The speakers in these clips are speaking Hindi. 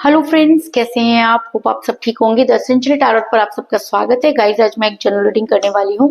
हेलो फ्रेंड्स, कैसे हैं आप? होप आप सब ठीक होंगे। द सेंचुरी टैरोट पर आप सबका स्वागत है। गाइस, आज मैं एक जनरल रीडिंग करने वाली हूँ।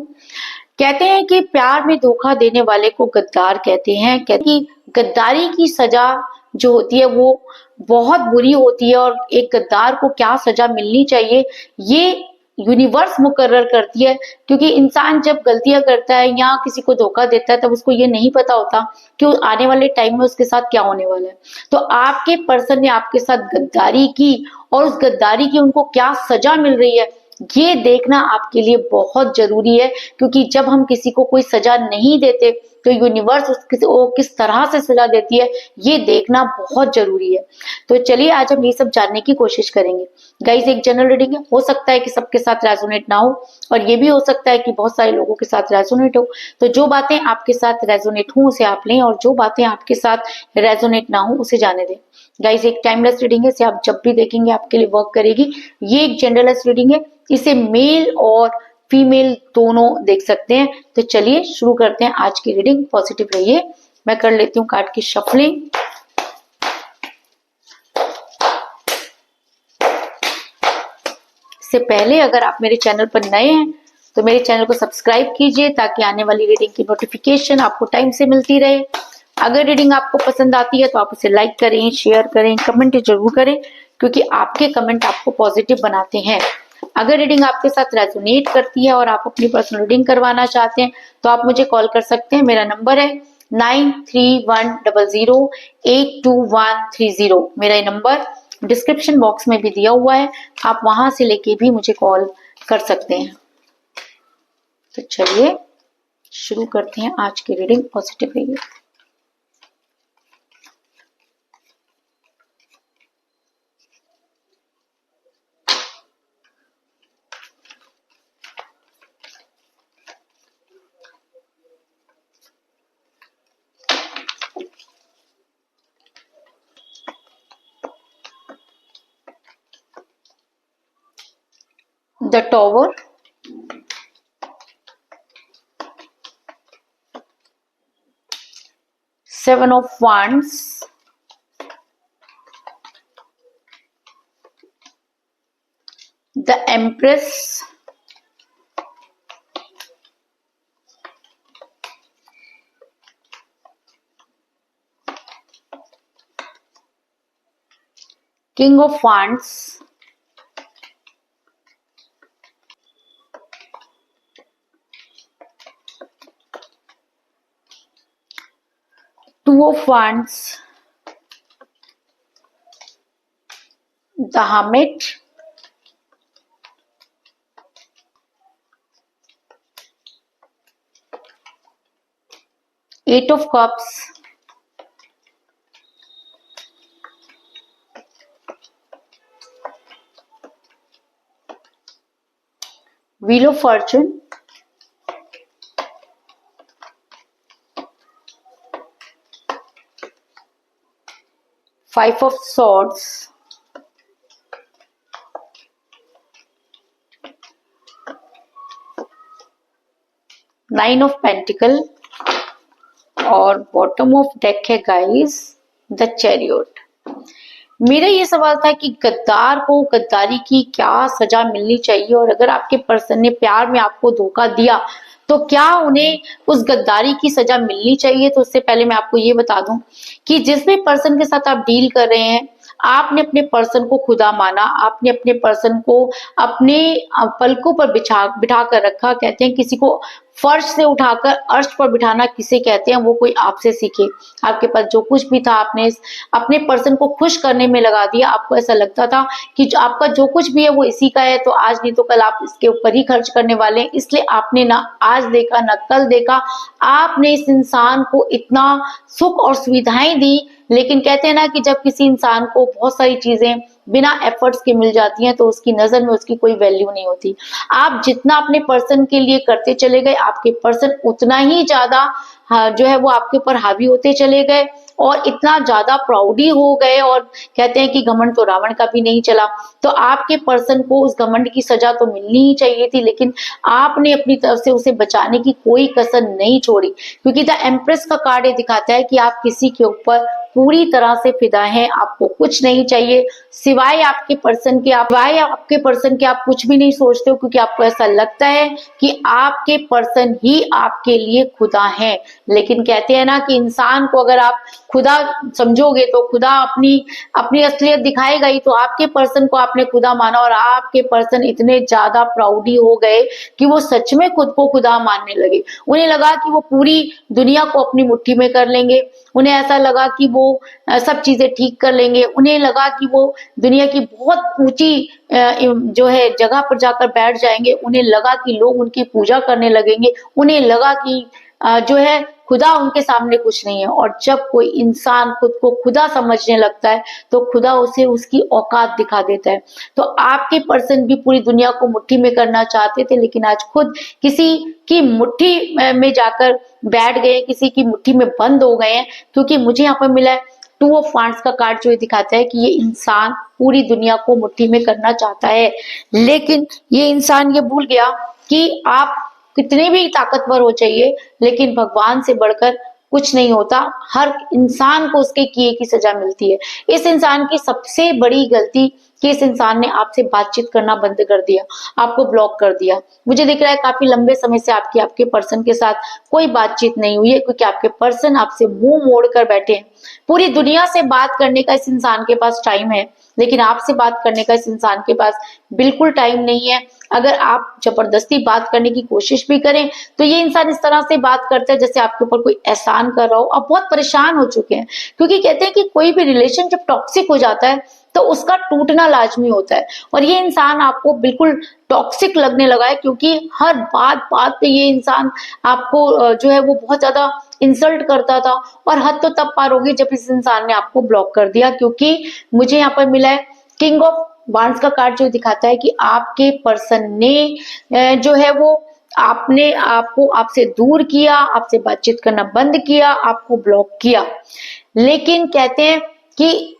कहते हैं कि प्यार में धोखा देने वाले को गद्दार कहते हैं। कहते हैं कि गद्दारी की सजा जो होती है वो बहुत बुरी होती है, और एक गद्दार को क्या सजा मिलनी चाहिए ये यूनिवर्स मुकर्रर करती है। क्योंकि इंसान जब गलतियां करता है या किसी को धोखा देता है तब उसको ये नहीं पता होता कि आने वाले टाइम में उसके साथ क्या होने वाला है। तो आपके पर्सन ने आपके साथ गद्दारी की और उस गद्दारी की उनको क्या सजा मिल रही है ये देखना आपके लिए बहुत जरूरी है। क्योंकि जब हम किसी को कोई सजा नहीं देते तो यूनिवर्स उसको किस तरह से सजा देती है ये देखना बहुत जरूरी है। तो चलिए आज हम ये सब जानने की कोशिश करेंगे। गाइस, एक जनरल रीडिंग है, हो सकता है कि सबके साथ रेजोनेट ना हो, और ये भी हो सकता है कि बहुत सारे लोगों के साथ रेजोनेट हो। तो जो बातें आपके साथ रेजोनेट हो उसे आप लें, और जो बातें आपके साथ रेजोनेट ना हो उसे जाने दें। गाइस, एक टाइमलेस रीडिंग है, इसे आप जब भी देखेंगे आपके लिए वर्क करेगी। ये एक जनरलेस रीडिंग है, इसे मेल और फीमेल दोनों देख सकते हैं। तो चलिए शुरू करते हैं आज की रीडिंग। पॉजिटिव रहिए। मैं कर लेती हूँ कार्ड की शफलिंग। इससे पहले अगर आप मेरे चैनल पर नए हैं तो मेरे चैनल को सब्सक्राइब कीजिए ताकि आने वाली रीडिंग की नोटिफिकेशन आपको टाइम से मिलती रहे। अगर रीडिंग आपको पसंद आती है तो आप उसे लाइक करें, शेयर करें, कमेंट जरूर करें, क्योंकि आपके कमेंट आपको पॉजिटिव बनाते हैं। अगर रीडिंग आपके साथ रेजोनेट करती है और आप अपनी पर्सनल रीडिंग करवाना चाहते हैं तो आप मुझे कॉल कर सकते हैं। मेरा नंबर है 9310082130। मेरा ये नंबर डिस्क्रिप्शन बॉक्स में भी दिया हुआ है, आप वहां से लेके भी मुझे कॉल कर सकते हैं। तो चलिए शुरू करते हैं आज की रीडिंग। पॉजिटिव रहिए। The Tower, Seven of Wands, the Empress, King of Wands, Two of Wands, the Hermit, Eight of Cups, Wheel of Fortune, Five of Swords, Nine of Pentacles, और बॉटम ऑफ डेक है गाइस द चैरियट। मेरा ये सवाल था कि गद्दार को गद्दारी की क्या सजा मिलनी चाहिए, और अगर आपके पर्सन ने प्यार में आपको धोखा दिया तो क्या उन्हें उस गद्दारी की सजा मिलनी चाहिए। तो उससे पहले मैं आपको ये बता दूं कि जिस भी पर्सन के साथ आप डील कर रहे हैं, आपने अपने पर्सन को खुदा माना, आपने अपने पर्सन को अपने पलकों पर बिठा कर रखा। कहते हैं किसी को फर्श से उठाकर अर्श पर बिठाना किसे कहते हैं, वो कोई आपसे सीखे। आपके पास जो कुछ भी था आपने अपने पर्सन को खुश करने में लगा दिया। आपको ऐसा लगता था कि आपका जो कुछ भी है वो इसी का है, तो आज नहीं तो कल आप इसके ऊपर ही खर्च करने वाले हैं। इसलिए आपने ना आज देखा ना कल देखा, आपने इस इंसान को इतना सुख और सुविधाएं दी। लेकिन कहते हैं ना कि जब किसी इंसान को बहुत सारी चीजें बिना एफर्ट्स के मिल जाती हैं तो उसकी नजर में उसकी कोई वैल्यू नहीं होती। आप जितना अपने पर्सन के लिए करते चले गए, आपके पर्सन उतना ही ज्यादा जो है वो आपके ऊपर हावी होते चले गए और इतना ज्यादा प्राउडी हो गए, और कहते हैं कि घमंड तो रावण का भी नहीं चला। तो आपके पर्सन को उस घमंड की सजा तो मिलनी ही चाहिए थी, लेकिन आपने अपनी तरफ से उसे बचाने की कोई कसर नहीं छोड़ी, क्योंकि द एम्प्रेस का कार्ड ये दिखाता है कि आप किसी के ऊपर पूरी तरह से फिदा हैं, आपको कुछ नहीं चाहिए सिवाय आपके पर्सन के आप कुछ भी नहीं सोचते हो, क्योंकि आपको ऐसा लगता है कि आपके पर्सन ही आपके लिए खुदा हैं। लेकिन कहते हैं ना कि इंसान को अगर आप खुदा समझोगे तो खुदा अपनी अपनी असलियत दिखाएगा ही। तो आपके पर्सन को आपने खुदा माना और आपके पर्सन इतने ज्यादा प्राउडी हो गए कि वो सच में खुद को खुदा मानने लगे। उन्हें लगा कि वो पूरी दुनिया को अपनी मुट्ठी में कर लेंगे, उन्हें ऐसा लगा कि वो सब चीजें ठीक कर लेंगे, उन्हें लगा कि वो दुनिया की बहुत ऊंची जो है जगह पर जाकर बैठ जाएंगे, उन्हें लगा कि लोग उनकी पूजा करने लगेंगे, उन्हें लगा कि जो है खुदा उनके सामने कुछ नहीं है। और जब कोई इंसान खुद को खुदा समझने लगता है तो खुदा उसे उसकी औकात दिखा देता है। तो आपके पर्सन भी पूरी दुनिया को मुट्ठी में करना चाहते थे, लेकिन आज खुद किसी की मुट्ठी में जाकर बैठ गए, किसी की मुट्ठी में बंद हो गए हैं। क्योंकि मुझे यहाँ पर मिला है 2 ऑफ वांड्स का कार्ड, जो ये दिखाता है कि ये इंसान पूरी दुनिया को मुट्ठी में करना चाहता है, लेकिन ये इंसान ये भूल गया कि आप कितने भी ताकतवर हो चाहिए, लेकिन भगवान से बढ़कर कुछ नहीं होता। हर इंसान को उसके किए की सजा मिलती है। इस इंसान की सबसे बड़ी गलती कि इस इंसान ने आपसे बातचीत करना बंद कर दिया, आपको ब्लॉक कर दिया। मुझे दिख रहा है काफी लंबे समय से आपके पर्सन के साथ कोई बातचीत नहीं हुई है, क्योंकि आपके पर्सन आपसे मुंह मोड़ कर बैठे हैं। पूरी दुनिया से बात करने का इस इंसान के पास टाइम है, लेकिन आपसे बात करने का इस इंसान के पास बिल्कुल टाइम नहीं है। अगर आप जबरदस्ती बात करने की कोशिश भी करें तो ये इंसान इस तरह से बात करता है जैसे आपके ऊपर कोई एहसान कर रहा हो। आप बहुत परेशान हो चुके हैं, क्योंकि कहते हैं कि कोई भी रिलेशन जब टॉक्सिक हो जाता है तो उसका टूटना लाजमी होता है, और ये इंसान आपको बिल्कुल टॉक्सिक लगने लगा है, क्योंकि हर बात पे ये इंसान आपको जो है वो बहुत ज्यादा इंसल्ट करता था। और हद तो तब पार होगी जब इस इंसान ने आपको ब्लॉक कर दिया, क्योंकि मुझे यहाँ पर मिला है किंग ऑफ वांड्स का कार्ड, जो दिखाता है कि आपके पर्सन ने जो है वो आपसे दूर किया, आपसे बातचीत करना बंद किया, आपको ब्लॉक किया। लेकिन कहते हैं कि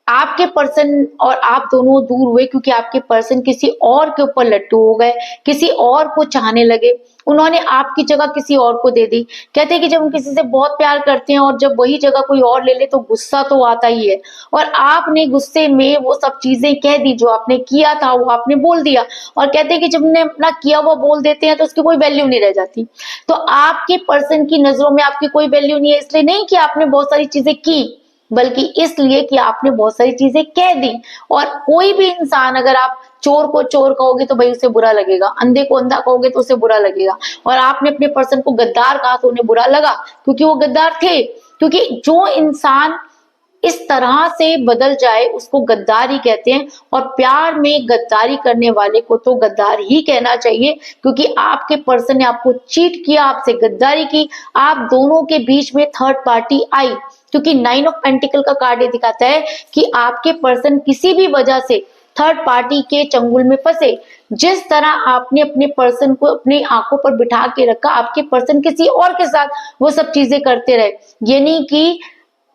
आपके पर्सन और आप दोनों दूर हुए क्योंकि आपके पर्सन किसी और के ऊपर लट्टू हो गए, किसी और को चाहने लगे, उन्होंने आपकी जगह किसी और को दे दी। कहते हैं कि जब हम किसी से बहुत प्यार करते हैं और जब वही जगह कोई और ले ले तो गुस्सा तो आता ही है, और आपने गुस्से में वो सब चीजें कह दी, जो आपने किया था वो आपने बोल दिया। और कहते हैं कि जब हमने अपना किया हुआ बोल देते हैं तो उसकी कोई वैल्यू नहीं रह जाती। तो आपके पर्सन की नजरों में आपकी कोई वैल्यू नहीं है, इसलिए नहीं कि आपने बहुत सारी चीजें की, बल्कि इसलिए कि आपने बहुत सारी चीजें कह दी। और कोई भी इंसान, अगर आप चोर को चोर कहोगे तो भाई उसे बुरा लगेगा, अंधे को अंधा कहोगे तो उसे बुरा लगेगा, और आपने अपने पर्सन को गद्दार कहा तो उन्हें बुरा लगा, क्योंकि वो गद्दार थे। क्योंकि जो इंसान इस तरह से बदल जाए उसको गद्दारी कहते हैं, और प्यार में गद्दारी करने वाले को तो गद्दार ही कहना चाहिए, क्योंकि आपके पर्सन ने आपको चीट किया, आपसे गद्दारी की, आप दोनों के बीच में थर्ड पार्टी आई। क्योंकि 9 ऑफ पेंटिकल का कार्ड ये दिखाता है कि आपके पर्सन किसी भी वजह से थर्ड पार्टी के चंगुल में फंसे। जिस तरह आपने अपने पर्सन को अपनी आंखों पर बिठा के रखा, आपके पर्सन किसी और के साथ वो सब चीजें करते रहे, यानी कि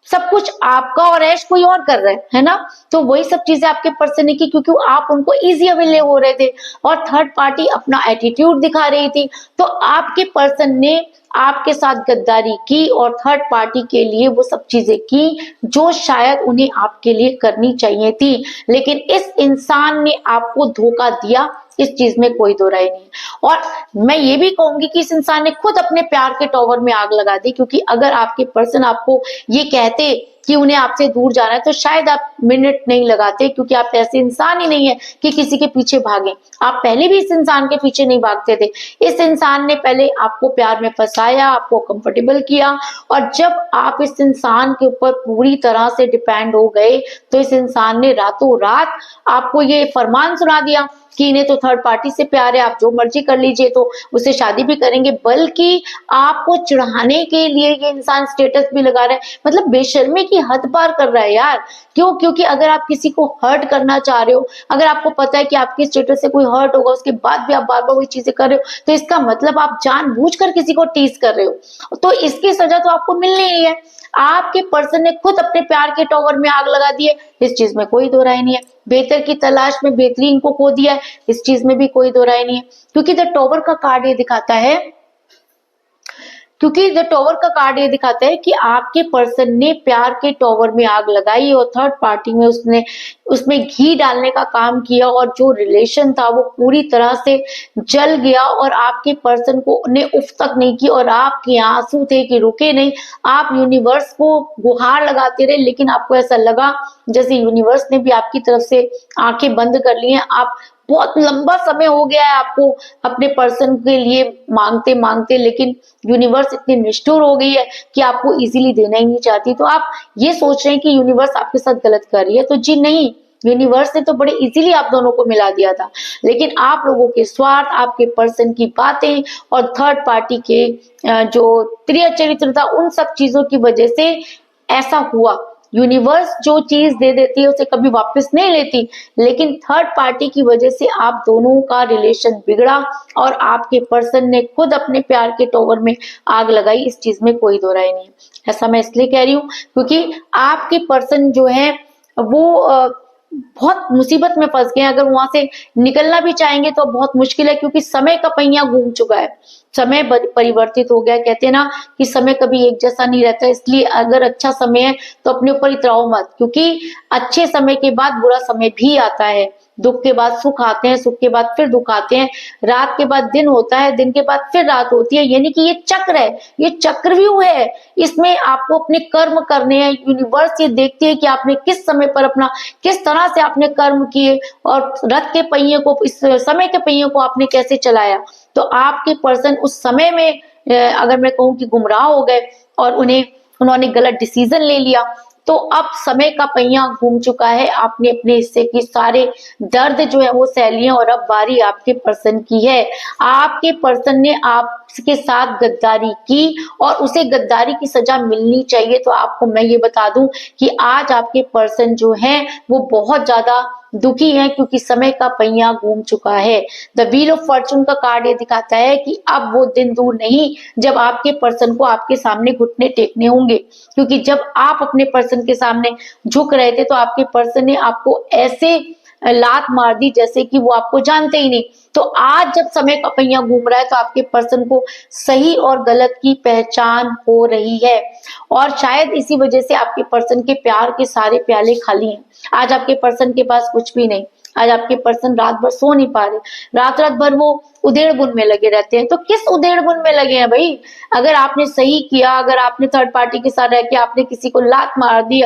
सब कुछ आपका और ऐश कोई और कर रहा है ना। तो वही सब चीजें आपके पर्सन ने की, क्योंकि आप उनको इजी अवेलेबल हो रहे थे और थर्ड पार्टी अपना एटीट्यूड दिखा रही थी। तो आपके पर्सन ने आपके साथ गद्दारी की और थर्ड पार्टी के लिए वो सब चीजें की जो शायद उन्हें आपके लिए करनी चाहिए थी, लेकिन इस इंसान ने आपको धोखा दिया, इस चीज में कोई दो राय नहीं। और मैं ये भी कहूंगी कि इस इंसान ने खुद अपने प्यार के टॉवर में आग लगा दी, क्योंकि अगर आपके पर्सन आपको ये कहते कि उन्हें आपसे दूर जाना है तो शायद आप मिनट नहीं लगाते, क्योंकि आप ऐसे इंसान ही नहीं है कि किसी के पीछे भागें। आप पहले भी इस इंसान के पीछे नहीं भागते थे। इस इंसान ने पहले आपको प्यार में फंसाया, आपको कंफर्टेबल किया, और जब आप इस इंसान के ऊपर पूरी तरह से डिपेंड हो गए तो इस इंसान ने रातों रात आपको ये फरमान सुना दिया कि इन्हें तो थर्ड पार्टी से प्यार है, आप जो मर्जी कर लीजिए, तो उससे शादी भी करेंगे। बल्कि आपको चिढ़ाने के लिए ये इंसान स्टेटस भी लगा रहा है। मतलब बेशर्मी कि हद पार कर रहा है यार। क्यों? क्योंकि अगर आप किसी को हर्ट करना चाह रहे हो, अगर आपको पता है कि आपके स्टेटस से कोई हर्ट होगा, उसके बाद भी आप बार बार वही चीजें कर रहे हो, तो इसका मतलब आप जानबूझकर किसी को टीज कर रहे हो, तो इसकी सजा तो आपको मिलनी ही है। आपके पर्सन ने खुद अपने प्यार के टॉवर में आग लगा दी है, इस चीज में कोई दो राय नहीं है। बेहतर की तलाश में बेहतरीन को खो दिया है, इस चीज में भी कोई दो राय नहीं है। क्योंकि द टॉवर का कार्ड ये दिखाता है कि आपके पर्सन ने प्यार के टॉवर में आग लगाई और थर्ड पार्टी में उसमें घी डालने का काम किया, और जो रिलेशन था वो पूरी तरह से जल गया, और आपके पर्सन को ने उफ तक नहीं की, और आपके आंसू थे कि रुके नहीं। आप यूनिवर्स को गुहार लगाते रहे, लेकिन आपको ऐसा लगा जैसे यूनिवर्स ने भी आपकी तरफ से आंखें बंद कर ली हैं। आप बहुत लंबा समय हो गया है आपको अपने पर्सन के लिए मांगते मांगते, लेकिन यूनिवर्स इतनी निष्ठुर हो गई है कि आपको इजीली देना ही नहीं चाहती। तो आप ये सोच रहे हैं कि यूनिवर्स आपके साथ गलत कर रही है, तो जी नहीं, यूनिवर्स ने तो बड़े इजीली आप दोनों को मिला दिया था, लेकिन आप लोगों के स्वार्थ, आपके पर्सन की बातें और थर्ड पार्टी के जो त्रिय चरित्र था, उन सब चीजों की वजह से ऐसा हुआ। यूनिवर्स जो चीज दे देती है उसे कभी वापस नहीं लेती, लेकिन थर्ड पार्टी की वजह से आप दोनों का रिलेशन बिगड़ा, और आपके पर्सन ने खुद अपने प्यार के टॉवर में आग लगाई, इस चीज में कोई दो राय नहीं है। ऐसा मैं इसलिए कह रही हूँ क्योंकि आपके पर्सन जो है वो बहुत मुसीबत में फंस गए हैं। अगर वहां से निकलना भी चाहेंगे तो बहुत मुश्किल है, क्योंकि समय का पहिया घूम चुका है, समय परिवर्तित हो गया। कहते हैं ना कि समय कभी एक जैसा नहीं रहता, इसलिए अगर अच्छा समय है तो अपने ऊपर इतराओ मत, क्योंकि अच्छे समय के बाद बुरा समय भी आता है। दुख के बाद सुख आते हैं, सुख के बाद फिर दुख आते हैं, रात के बाद दिन होता है, दिन के बाद फिर रात होती है, यानी कि ये चक्र है, ये चक्रव्यूह है। इसमें आपको अपने कर्म करने हैं। यूनिवर्स ये देखती है कि आपने किस समय पर किस तरह से आपने कर्म किए, और रथ के पहिए को, इस समय के पहिए को आपने कैसे चलाया। तो आपके पर्सन उस समय में अगर मैं कहूँ कि गुमराह हो गए और उन्होंने गलत डिसीजन ले लिया, तो अब समय का पहिया घूम चुका है। आपने अपने हिस्से की सारे दर्द जो है वो सह लिए, और अब बारी आपके पर्सन की है। आपके पर्सन ने आपके साथ गद्दारी की और उसे गद्दारी की सजा मिलनी चाहिए। तो आपको मैं ये बता दूं कि आज आपके पर्सन जो है वो बहुत ज्यादा दुखी है, क्योंकि समय का पहिया घूम चुका है। द व्हील ऑफ फॉर्चून का कार्ड ये दिखाता है कि अब वो दिन दूर नहीं जब आपके पर्सन को आपके सामने घुटने टेकने होंगे, क्योंकि जब आप अपने पर्सन के सामने झुक रहे थे तो आपके पर्सन ने आपको ऐसे लात मार दी जैसे कि वो आपको जानते ही नहीं। तो आज जब समय का पहिया घूम रहा है तो आपके पर्सन को सही और गलत की पहचान हो रही है, और शायद इसी वजह से आपके पर्सन के प्यार के सारे प्याले खाली हैं। आज आपके पर्सन के पास कुछ भी नहीं। आज आपके पर्सन रात भर सो नहीं पा रहे, रात भर वो उधेड़ बुन में लगे रहते हैं। तो किस उधेड़ बुन में लगे हैं भाई? अगर आपने सही किया, अगर आपने थर्ड पार्टी के साथ रह के आपने किसी को लात मार दी,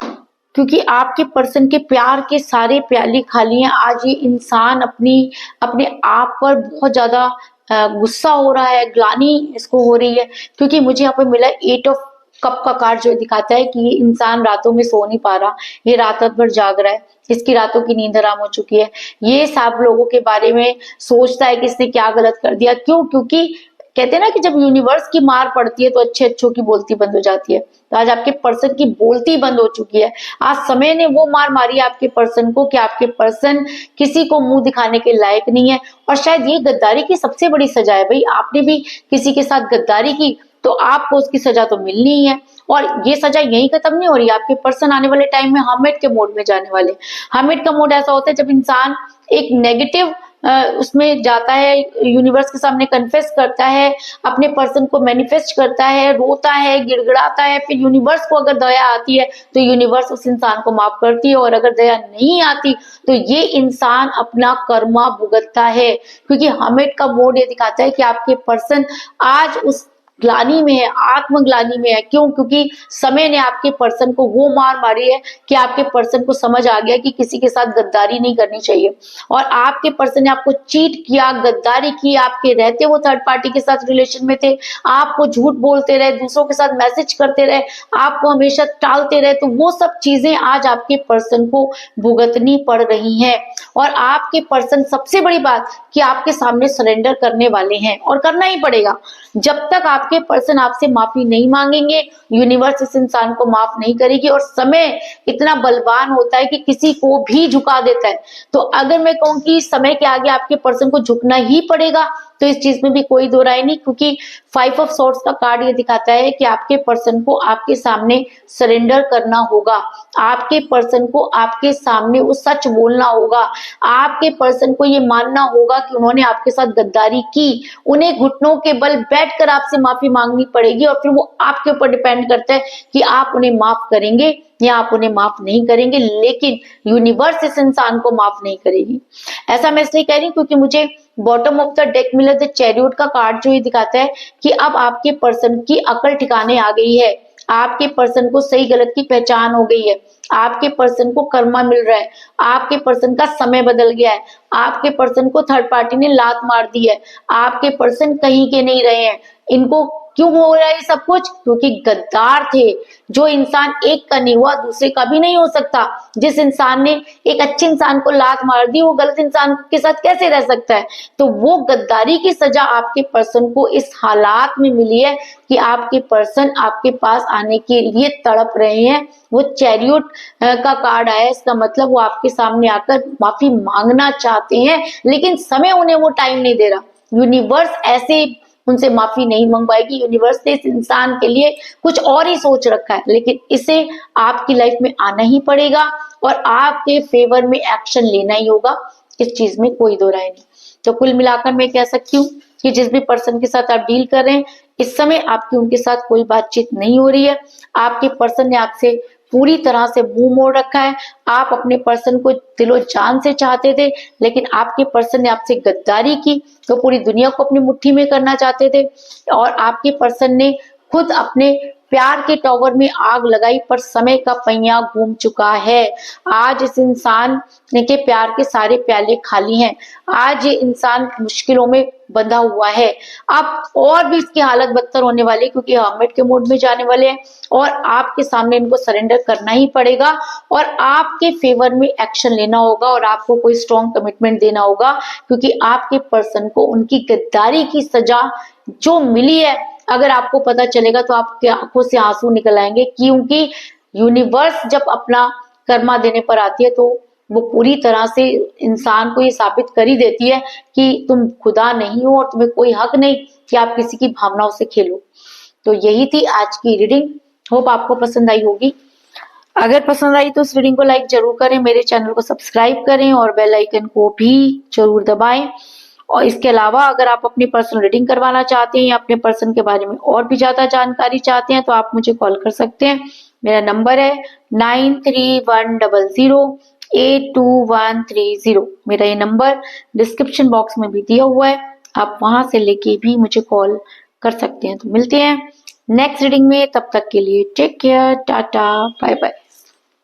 क्योंकि आपके पर्सन के प्यार के सारे प्याले खाली हैं। आज ये इंसान अपने आप पर बहुत ज्यादा गुस्सा हो रहा है, ग्लानि इसको हो रही है, क्योंकि मुझे यहाँ पे मिला 8 ऑफ कप का कार्ड जो दिखाता है कि ये इंसान रातों में सो नहीं पा रहा, ये रात भर जाग रहा है, इसकी रातों की नींद हराम हो चुकी है। ये सब लोगों के बारे में सोचता है कि इसने क्या गलत कर दिया। क्यों? क्योंकि कहते हैं ना कि जब यूनिवर्स की मार पड़ती है तो अच्छे अच्छों की बोलती बंद हो जाती है। तो आज आपके पर्सन की बोलती बंद हो चुकी है। आज समय ने वो मार मारी आपके पर्सन को कि आपके पर्सन किसी को मुंह दिखाने के लायक नहीं है, और शायद ये गद्दारी की सबसे बड़ी सजा है। भाई आपने भी किसी के साथ गद्दारी की तो आपको उसकी सजा तो मिलनी ही है, और ये सजा यही खत्म नहीं हो रही। आपके पर्सन आने वाले टाइम में हर्मिट के मोड में जाने वाले। हर्मिट का मोड ऐसा होता है जब इंसान एक नेगेटिव उसमें जाता है, यूनिवर्स के सामने कन्फेस करता है, अपने पर्सन को मैनिफेस्ट करता है, रोता है, गिड़गिड़ाता है, फिर यूनिवर्स को अगर दया आती है तो यूनिवर्स उस इंसान को माफ करती है, और अगर दया नहीं आती तो ये इंसान अपना कर्मा भुगतता है। क्योंकि हर्मिट का मोड ये दिखाता है कि आपके पर्सन आज उस ग्लानी में है, आत्मग्लानी में है। क्यों? क्योंकि समय ने आपके पर्सन को वो मार मारी है कि आपके पर्सन को समझ आ गया कि किसी के साथ गद्दारी नहीं करनी चाहिए, और आपके पर्सन ने आपको चीट किया, गद्दारी की। आपके रहते वो थर्ड पार्टी के साथ रिलेशन में थे, आपको झूठ बोलते रहे, दूसरों के साथ मैसेज करते रहे, आपको हमेशा टालते रहे। तो वो सब चीजें आज आपके पर्सन को भुगतनी पड़ रही हैं। और आपके पर्सन, सबसे बड़ी बात कि आपके सामने सरेंडर करने वाले हैं, और करना ही पड़ेगा। जब तक आपके पर्सन आपसे माफी नहीं मांगेंगे, यूनिवर्स इस इंसान को माफ नहीं करेगी। और समय इतना बलवान होता है कि किसी को भी झुका देता है। तो अगर मैं कहूँ कि समय के आगे आपके पर्सन को झुकना ही पड़ेगा, तो इस चीज में भी कोई दो राय नहीं, क्योंकि 5 ऑफ सॉर्ड्स का कार्ड ये दिखाता है कि आपके पर्सन को आपके सामने सरेंडर करना होगा, आपके पर्सन को आपके सामने वो सच बोलना होगा, आपके पर्सन को ये मानना होगा कि उन्होंने आपके साथ गद्दारी की। उन्हें घुटनों के बल बैठकर आपसे माफी मांगनी पड़ेगी, और फिर वो आपके ऊपर डिपेंड करता है कि आप उन्हें माफ करेंगे या आप उन्हें माफ नहीं करेंगे। लेकिन यूनिवर्स इस इंसान को माफ नहीं करेगी। ऐसा मैं इसलिए कह रही हूँ क्योंकि मुझे बॉटम ऑफ द डेक मिला द चैरियट का कार्ड, जो ये दिखाता है कि अब आपके पर्सन की अकल ठिकाने आ गई है, आपके पर्सन को सही गलत की पहचान हो गई है, आपके पर्सन को कर्मा मिल रहा है, आपके पर्सन का समय बदल गया है, आपके पर्सन को थर्ड पार्टी ने लात मार दी है, आपके पर्सन कहीं के नहीं रहे हैं। इनको क्यों हो रहा है सब कुछ? क्योंकि गद्दार थे। जो इंसान एक का नहीं हुआ दूसरे का भी नहीं हो सकता। जिस इंसान ने एक अच्छे इंसान को लात मार दी, वो गलत इंसान के साथ कैसे रह सकता है? तो वो गद्दारी की सजा आपके पर्सन को इस हालात में मिली है कि आपके पर्सन आपके पास आने के लिए तड़प रहे हैं। वो चैरियट का कार्ड आया, इसका मतलब वो आपके सामने आकर माफी मांगना चाहते हैं, लेकिन समय उन्हें वो टाइम नहीं दे रहा। यूनिवर्स ऐसे उनसे माफी नहीं मंगवाएगी। यूनिवर्स ने इस इंसान के लिए कुछ और ही सोच रखा है, लेकिन इसे आपकी लाइफ में आना ही पड़ेगा और आपके फेवर में एक्शन लेना ही होगा। इस चीज में कोई दो राय नहीं। तो कुल मिलाकर मैं कह सकती हूँ कि जिस भी पर्सन के साथ आप डील कर रहे हैं, इस समय आपकी उनके साथ कोई बातचीत नहीं हो रही है। आपके पर्सन ने आपसे पूरी तरह से मुंह मोड़ रखा है। आप अपने पर्सन को दिलो जान से चाहते थे, लेकिन आपके पर्सन ने आपसे गद्दारी की, तो पूरी दुनिया को अपनी मुट्ठी में करना चाहते थे। और आपके पर्सन ने खुद अपने प्यार के टॉवर में आग लगाई, पर समय का पहिया घूम चुका है। आज इस इंसान के प्यार के सारे प्याले खाली हैं। आज ये इंसान मुश्किलों में बंधा हुआ है। अब और भी इसकी हालत बदतर होने वाली है, क्योंकि हर्मिट के मोड में जाने वाले हैं और आपके सामने इनको सरेंडर करना ही पड़ेगा और आपके फेवर में एक्शन लेना होगा और आपको कोई स्ट्रॉन्ग कमिटमेंट देना होगा, क्योंकि आपके पर्सन को उनकी गद्दारी की सजा जो मिली है, अगर आपको पता चलेगा तो आपकी आंखों से आंसू निकल आएंगे। क्योंकि यूनिवर्स जब अपना कर्मा देने पर आती है तो वो पूरी तरह से इंसान को ये साबित कर ही देती है कि तुम खुदा नहीं हो और तुम्हें कोई हक नहीं कि आप किसी की भावनाओं से खेलो। तो यही थी आज की रीडिंग। होप आपको पसंद आई होगी। अगर पसंद आई तो इस रीडिंग को लाइक जरूर करें, मेरे चैनल को सब्सक्राइब करें और बेल आइकन को भी जरूर दबाएं। और इसके अलावा अगर आप अपनी पर्सनल रीडिंग करवाना चाहते हैं या अपने पर्सन के बारे में और भी ज्यादा जानकारी चाहते हैं तो आप मुझे कॉल कर सकते हैं। मेरा नंबर है 9310082130। मेरा ये नंबर डिस्क्रिप्शन बॉक्स में भी दिया हुआ है, आप वहां से लेके भी मुझे कॉल कर सकते हैं। तो मिलते हैं नेक्स्ट रीडिंग में, तब तक के लिए take care, tata, bye bye.